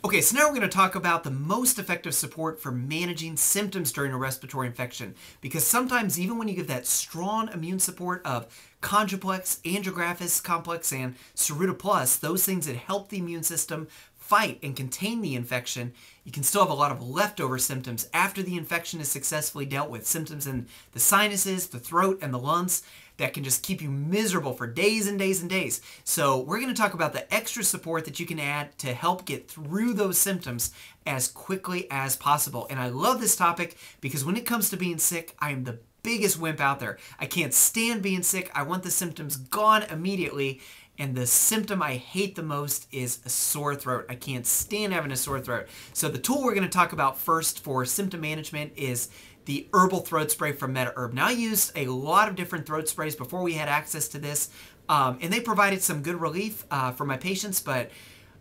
Okay, so now we're going to talk about the most effective support for managing symptoms during a respiratory infection. Because sometimes even when you give that strong immune support of Conjuplex, Angiographis's complex, and Cerulita Plus, those things that help the immune system fight and contain the infection, you can still have a lot of leftover symptoms after the infection is successfully dealt with. Symptoms in the sinuses, the throat, and the lungs that can just keep you miserable for days and days and days. So we're going to talk about the extra support that you can add to help get through those symptoms as quickly as possible. And I love this topic because when it comes to being sick, I am the biggest wimp out there. I can't stand being sick. I want the symptoms gone immediately. And the symptom I hate the most is a sore throat. I can't stand having a sore throat. So the tool we're going to talk about first for symptom management is the Herbal throat spray from MetaHerb. Now, I used a lot of different throat sprays before we had access to this, and they provided some good relief for my patients, but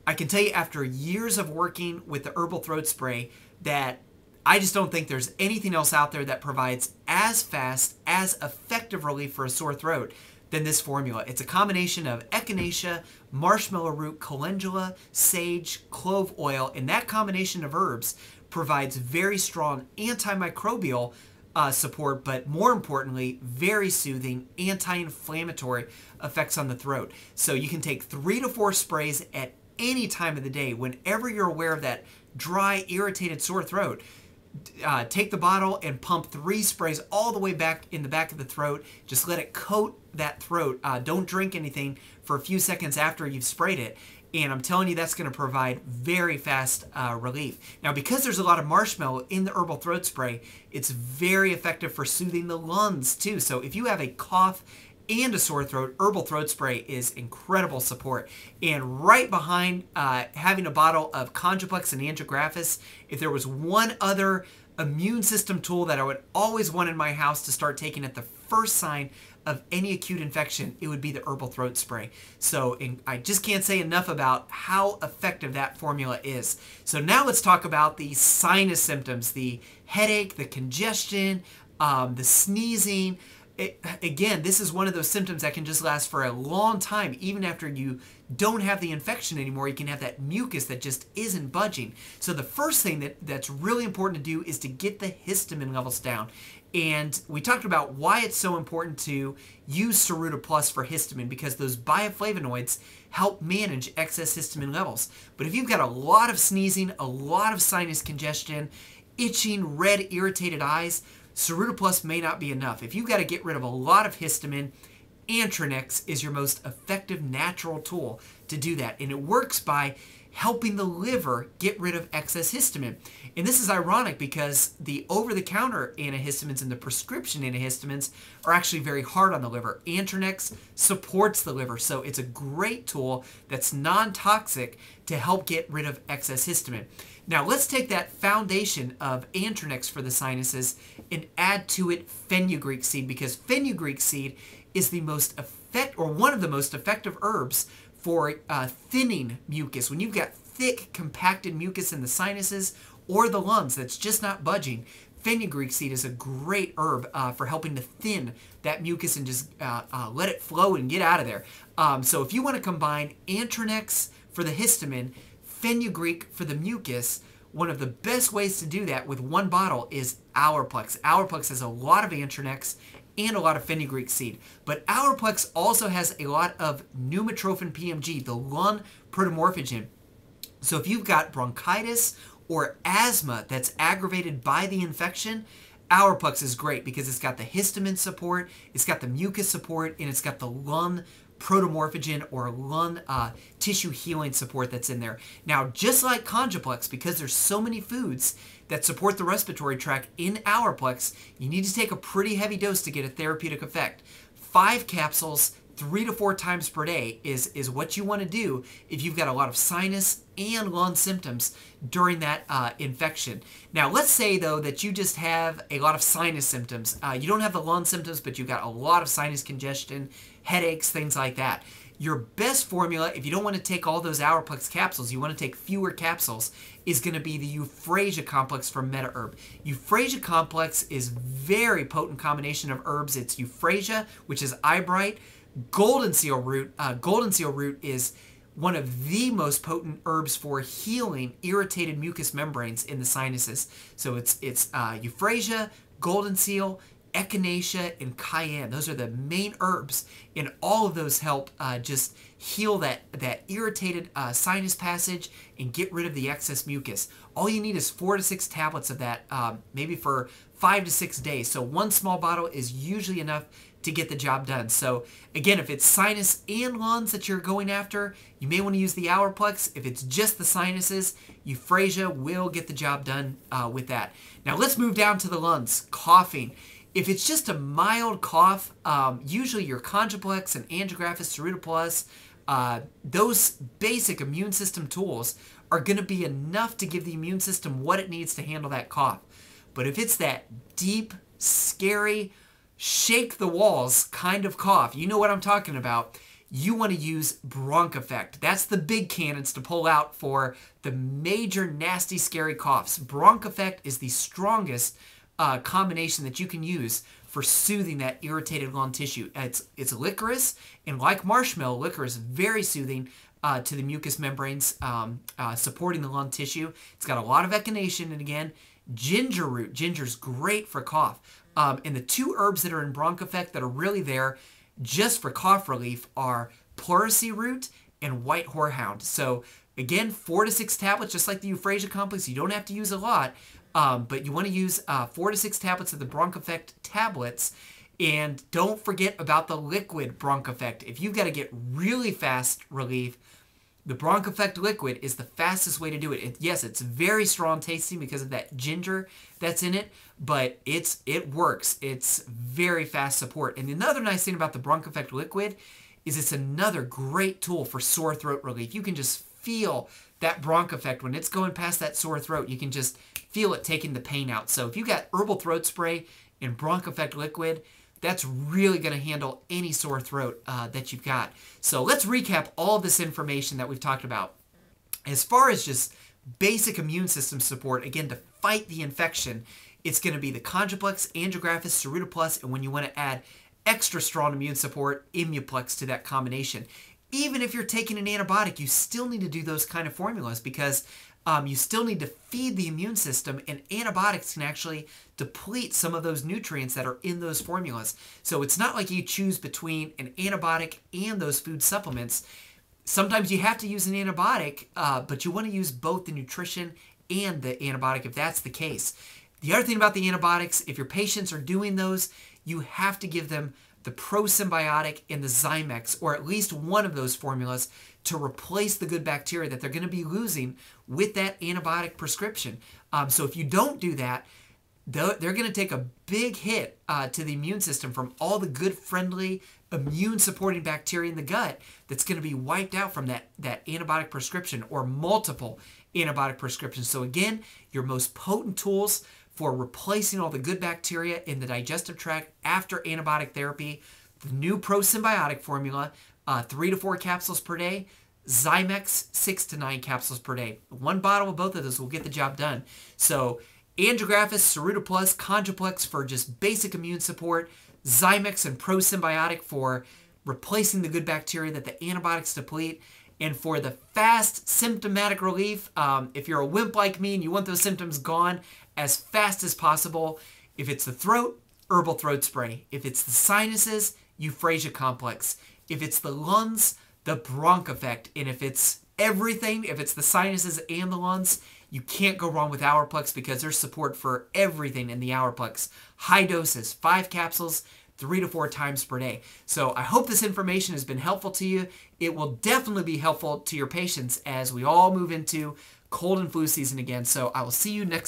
I can tell you after years of working with the Herbal throat spray that I just don't think there's anything else out there that provides as fast, as effective relief for a sore throat than this formula. It's a combination of echinacea, marshmallow root, calendula, sage, clove oil, and that combination of herbs provides very strong antimicrobial support, but more importantly, very soothing anti-inflammatory effects on the throat. So you can take 3 to 4 sprays at any time of the day whenever you're aware of that dry, irritated sore throat. Take the bottle and pump 3 sprays all the way back in the back of the throat. Just let it coat that throat. Don't drink anything for a few seconds after you've sprayed it. And I'm telling you, that's going to provide very fast relief. Now, because there's a lot of marshmallow in the Herbal throat spray, it's very effective for soothing the lungs too. So if you have a cough and a sore throat, Herbal throat spray is incredible support. And right behind having a bottle of Conjuplex and Angiographis's, if there was one other immune system tool that I would always want in my house to start taking at the first sign of any acute infection, it would be the Herbal throat spray. So I just can't say enough about how effective that formula is. So now let's talk about the sinus symptoms, the headache, the congestion, the sneezing. Again, this is one of those symptoms that can just last for a long time. Even after you don't have the infection anymore, you can have that mucus that just isn't budging. So the first thing that's really important to do is to get the histamine levels down. And we talked about why it's so important to use Cerulita Plus for histamine, because those bioflavonoids help manage excess histamine levels. But if you've got a lot of sneezing, a lot of sinus congestion, itching, red, irritated eyes, Cerulita Plus may not be enough. If you've got to get rid of a lot of histamine, Antranex is your most effective natural tool to do that. And it works by helping the liver get rid of excess histamine. And this is ironic because the over-the-counter antihistamines and the prescription antihistamines are actually very hard on the liver. Antranex supports the liver, so it's a great tool that's non-toxic to help get rid of excess histamine. Now let's take that foundation of Antranex for the sinuses and add to it fenugreek seed, because fenugreek seed is the most one of the most effective herbs for thinning mucus. When you've got thick, compacted mucus in the sinuses or the lungs that's just not budging, fenugreek seed is a great herb for helping to thin that mucus and just let it flow and get out of there. So if you want to combine Antranex for the histamine, fenugreek for the mucus, one of the best ways to do that with one bottle is Hourplex. Hourplex has a lot of Antranex and a lot of fenugreek seed. But Hourplex also has a lot of pneumotrophin PMG, the lung protomorphogen. So if you've got bronchitis or asthma that's aggravated by the infection, Hourplex is great because it's got the histamine support, it's got the mucus support, and it's got the lung protomorphogen or lung tissue healing support that's in there. Now, just like Conjuplex, because there's so many foods that support the respiratory tract in Hourplex, you need to take a pretty heavy dose to get a therapeutic effect. 5 capsules 3 to 4 times per day is what you want to do if you've got a lot of sinus and lung symptoms during that infection. Now, let's say, though, that you just have a lot of sinus symptoms. You don't have the lung symptoms, but you've got a lot of sinus congestion, headaches, things like that. Your best formula, if you don't want to take all those Hourplex capsules, you want to take fewer capsules, is going to be the Euphrasia complex from MetaHerb. Euphrasia complex is very potent combination of herbs. It's Euphrasia, which is eyebright, golden seal root. Golden seal root is one of the most potent herbs for healing irritated mucous membranes in the sinuses. So it's euphrasia, golden seal, echinacea, and cayenne. Those are the main herbs, and all of those help just heal that irritated sinus passage and get rid of the excess mucus. All you need is 4 to 6 tablets of that, maybe for 5 to 6 days. So one small bottle is usually enough to get the job done. So again, if it's sinus and lungs that you're going after, you may want to use the Hourplex. If it's just the sinuses, euphrasia will get the job done with that. Now let's move down to the lungs. Coughing. If it's just a mild cough, usually your Conjuplex and Angiographis's Ceruloplasmin, those basic immune system tools are going to be enough to give the immune system what it needs to handle that cough. But if it's that deep, scary, shake the walls kind of cough, you know what I'm talking about, you want to use Broncheffect. That's the big cannons to pull out for the major, nasty, scary coughs. Broncheffect is the strongest combination that you can use for soothing that irritated lung tissue. It's licorice, and like marshmallow, licorice is very soothing to the mucous membranes, supporting the lung tissue. It's got a lot of echinacea, and again, ginger root. Ginger's great for cough. And the two herbs that are in Broncheffect that are really there just for cough relief are pleurisy root and white horehound. So again, 4 to 6 tablets, just like the euphrasia complex. You don't have to use a lot, but you want to use 4 to 6 tablets of the Broncheffect tablets. And don't forget about the liquid Broncheffect. If you've got to get really fast relief, the Broncheffect liquid is the fastest way to do it. Yes, it's very strong tasting because of that ginger that's in it, but it works. It's very fast support. And another nice thing about the Broncheffect liquid is it's another great tool for sore throat relief. You can just feel that Broncheffect when it's going past that sore throat. You can just feel it taking the pain out. So if you got Herbal throat spray and Broncheffect liquid, that's really going to handle any sore throat that you've got. So let's recap all of this information that we've talked about. As far as just basic immune system support, again, to fight the infection, it's going to be the Conjuplex, Angiographis's Ceruloplasmin, and when you want to add extra strong immune support, Immuplex to that combination. Even if you're taking an antibiotic, you still need to do those kind of formulas because you still need to feed the immune system, and antibiotics can actually deplete some of those nutrients that are in those formulas. So it's not like you choose between an antibiotic and those food supplements. Sometimes you have to use an antibiotic, but you want to use both the nutrition and the antibiotic if that's the case. The other thing about the antibiotics, if your patients are doing those, you have to give them the prosymbiotic and the Zymex, or at least one of those formulas, to replace the good bacteria that they're going to be losing with that antibiotic prescription. So if you don't do that, they're going to take a big hit to the immune system from all the good, friendly, immune-supporting bacteria in the gut that's going to be wiped out from that antibiotic prescription or multiple antibiotic prescriptions. So again, your most potent tools for replacing all the good bacteria in the digestive tract after antibiotic therapy, the new prosymbiotic formula, 3 to 4 capsules per day, Zymex 6 to 9 capsules per day. One bottle of both of those will get the job done. So Angiographis's Ceruloplasmin, Conjuplex for just basic immune support, Zymex and prosymbiotic for replacing the good bacteria that the antibiotics deplete. And for the fast symptomatic relief, if you're a wimp like me and you want those symptoms gone as fast as possible, if it's the throat, Herbal throat spray. If it's the sinuses, euphrasia complex. If it's the lungs, the Broncheffect. And if it's everything, if it's the sinuses and the lungs, you can't go wrong with Hourplex because there's support for everything in the Hourplex. High doses, 5 capsules, 3 to 4 times per day. So I hope this information has been helpful to you. It will definitely be helpful to your patients as we all move into cold and flu season again. So I will see you next